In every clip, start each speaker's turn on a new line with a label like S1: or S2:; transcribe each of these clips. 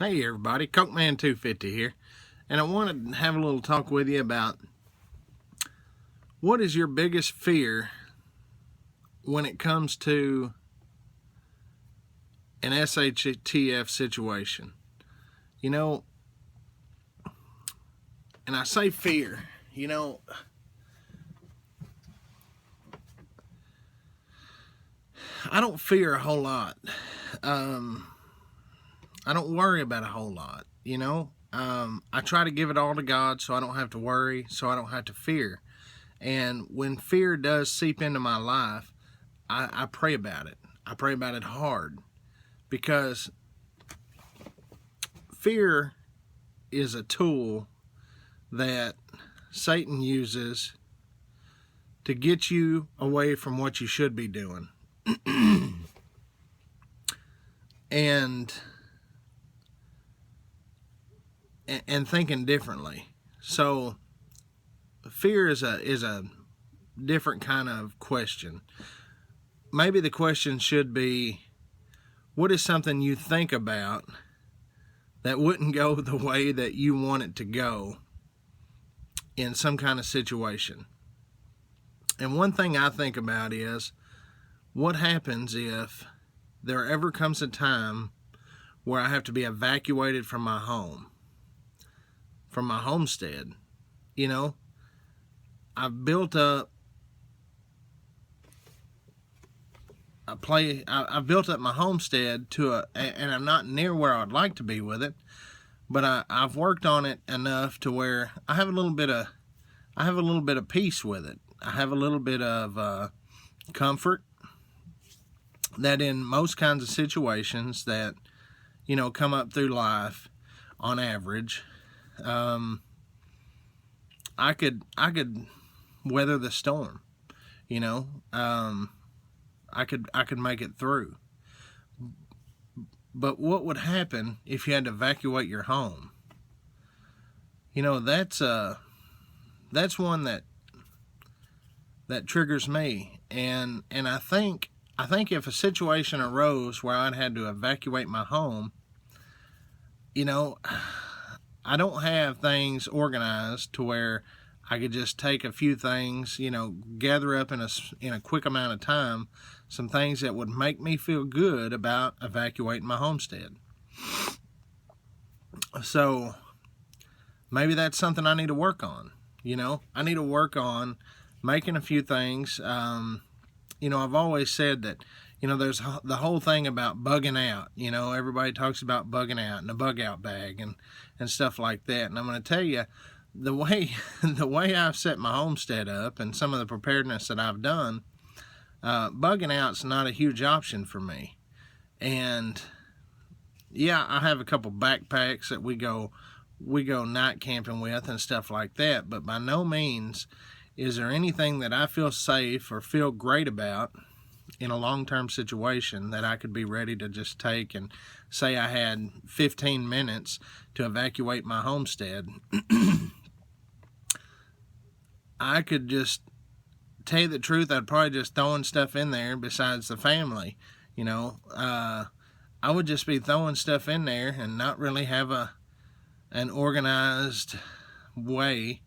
S1: Hey everybody, CokeMan250 here, and I wanted to have a little talk with you about what is your biggest fear when it comes to an SHTF situation. You know, and I say fear, I don't fear a whole lot. I don't worry about a whole lot, I try to give it all to God so I don't have to worry, so I don't have to fear. And when fear does seep into my life, I pray about it. I pray about it hard, because fear is a tool that Satan uses to get you away from what you should be doing. and thinking differently. So fear is a different kind of question. Maybe the question should be, what is something you think about that wouldn't go the way that you want it to go in some kind of situation? And one thing I think about is, what happens if there ever comes a time where I have to be evacuated from my home, from my homestead? I've built up I've built up my homestead and I'm not near where I'd like to be with it, but I've worked on it enough to where I have a little bit of peace with it. I have a little bit of comfort that in most kinds of situations that come up through life, on average, I could weather the storm. I could make it through. But what would happen if you had to evacuate your home? That's one that triggers me. And I think if a situation arose where I'd had to evacuate my home, I don't have things organized to where I could just take a few things, gather up in a quick amount of time, some things that would make me feel good about evacuating my homestead. So maybe that's something I need to work on. I need to work on making a few things. I've always said that, there's the whole thing about bugging out. Everybody talks about bugging out and a bug out bag and stuff like that. And I'm going to tell you, the way I've set my homestead up and some of the preparedness that I've done, bugging out's not a huge option for me. And yeah, I have a couple backpacks that we go night camping with and stuff like that, but by no means is there anything that I feel safe or feel great about in a long-term situation that I could be ready to just take and say I had 15 minutes to evacuate my homestead. I could just tell you the truth, I'd probably just throwing stuff in there besides the family. I would just be throwing stuff in there and not really have an organized way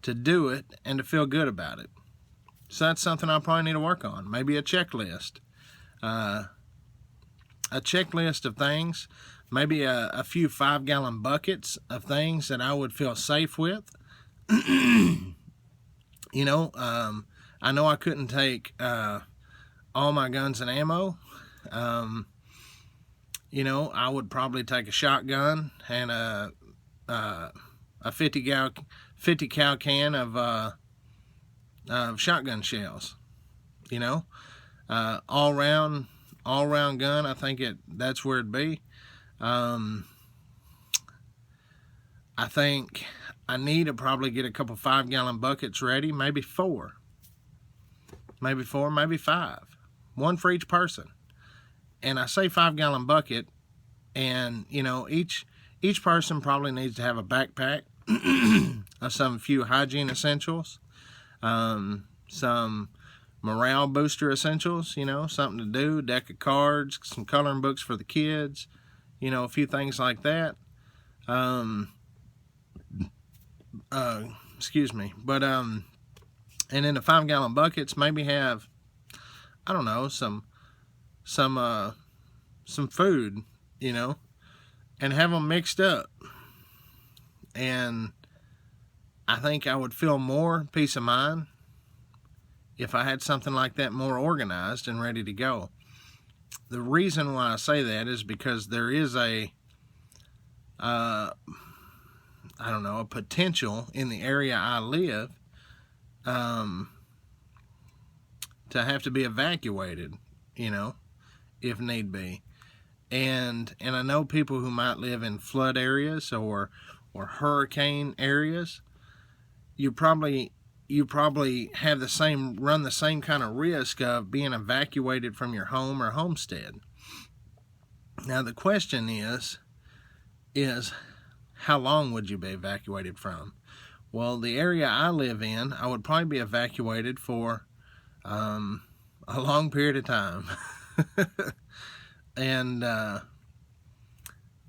S1: to do it and to feel good about it. So that's something I probably need to work on. Maybe a checklist. A checklist of things. Maybe a few 5-gallon buckets of things that I would feel safe with. I know I couldn't take all my guns and ammo. I would probably take a shotgun and a 50 cal can of shotgun shells. All round gun. I think that's where it'd be. I think I need to probably get a couple 5-gallon buckets ready, maybe 4, maybe 5, one for each person. And I say 5-gallon bucket, and each person probably needs to have a backpack of some few hygiene essentials, some morale booster essentials, something to do, deck of cards, some coloring books for the kids, a few things like that. Excuse me. But, and in the 5-gallon buckets, maybe have, I don't know, some food, and have them mixed up. And I think I would feel more peace of mind if I had something like that more organized and ready to go. The reason why I say that is because there is a potential in the area I live to have to be evacuated, if need be. And I know people who might live in flood areas or hurricane areas. You probably have run the same kind of risk of being evacuated from your home or homestead. Now the question is how long would you be evacuated from? Well, the area I live in, I would probably be evacuated for a long period of time. And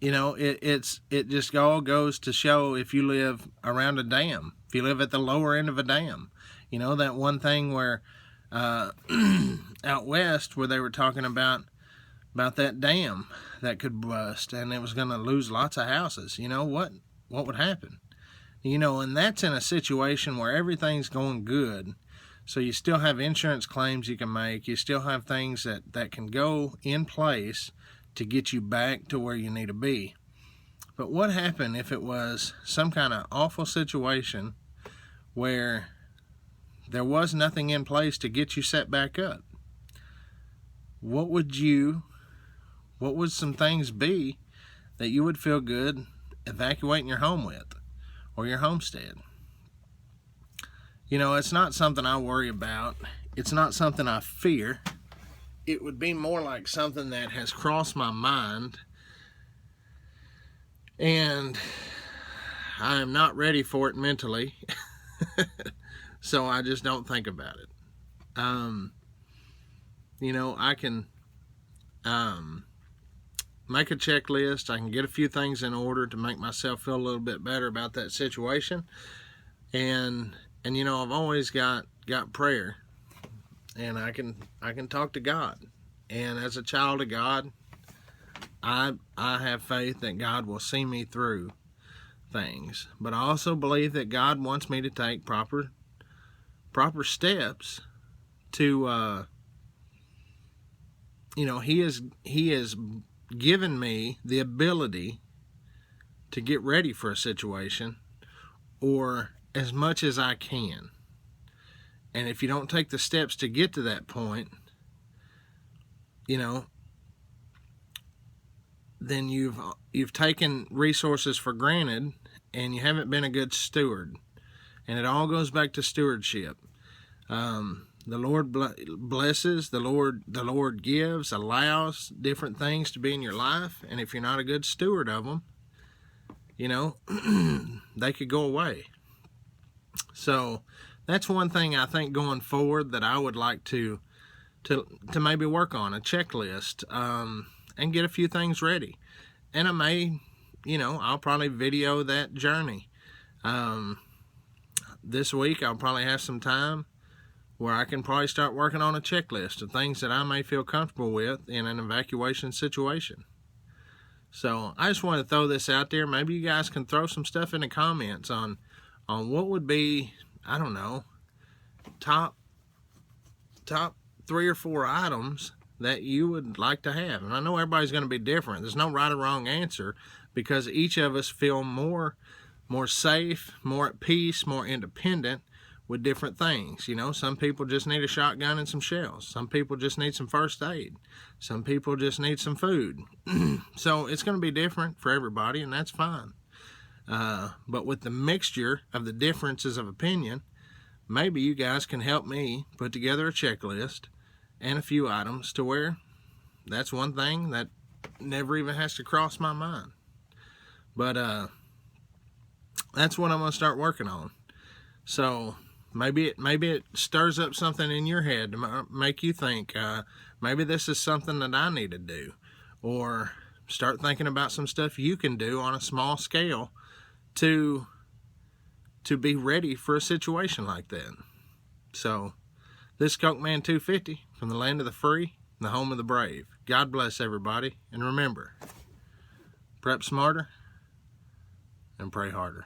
S1: it just all goes to show, if you live around a dam, if you live at the lower end of a dam, that one thing where out west where they were talking about that dam that could bust and it was going to lose lots of houses. What would happen? And that's in a situation where everything's going good. So you still have insurance claims you can make. You still have things that can go in place to get you back to where you need to be. But what happened if it was some kind of awful situation where there was nothing in place to get you set back up? What would some things be that you would feel good evacuating your home with or your homestead? It's not something I worry about. It's not something I fear. It would be more like something that has crossed my mind, and I am not ready for it mentally. So I just don't think about it. I can make a checklist. I can get a few things in order to make myself feel a little bit better about that situation. And I've always got prayer, and I can talk to God. And as a child of God, I have faith that God will see me through things. But I also believe that God wants me to take proper steps to He has given me the ability to get ready for a situation, or as much as I can. And if you don't take the steps to get to that point, then you've taken resources for granted, and you haven't been a good steward. And it all goes back to stewardship. The Lord blesses, the Lord gives, allows different things to be in your life, and if you're not a good steward of them, they could go away. So that's one thing I think going forward that I would like to maybe work on, a checklist, and get a few things ready. And I may, I'll probably video that journey. This week I'll probably have some time where I can probably start working on a checklist of things that I may feel comfortable with in an evacuation situation. So I just want to throw this out there. Maybe you guys can throw some stuff in the comments on what would be, I don't know, top 3 or 4 items that you would like to have. And I know everybody's going to be different. There's no right or wrong answer, because each of us feel more safe, more at peace, more independent with different things. Some people just need a shotgun and some shells. Some people just need some first aid. Some people just need some food. So it's going to be different for everybody, and that's fine. But with the mixture of the differences of opinion, maybe you guys can help me put together a checklist and a few items to where that's one thing that never even has to cross my mind. But that's what I'm going to start working on. So maybe it stirs up something in your head to make you think, maybe this is something that I need to do. Or start thinking about some stuff you can do on a small scale to be ready for a situation like that. So, this is Coke Man 250 from the land of the free and the home of the brave. God bless everybody, and remember, prep smarter and pray harder.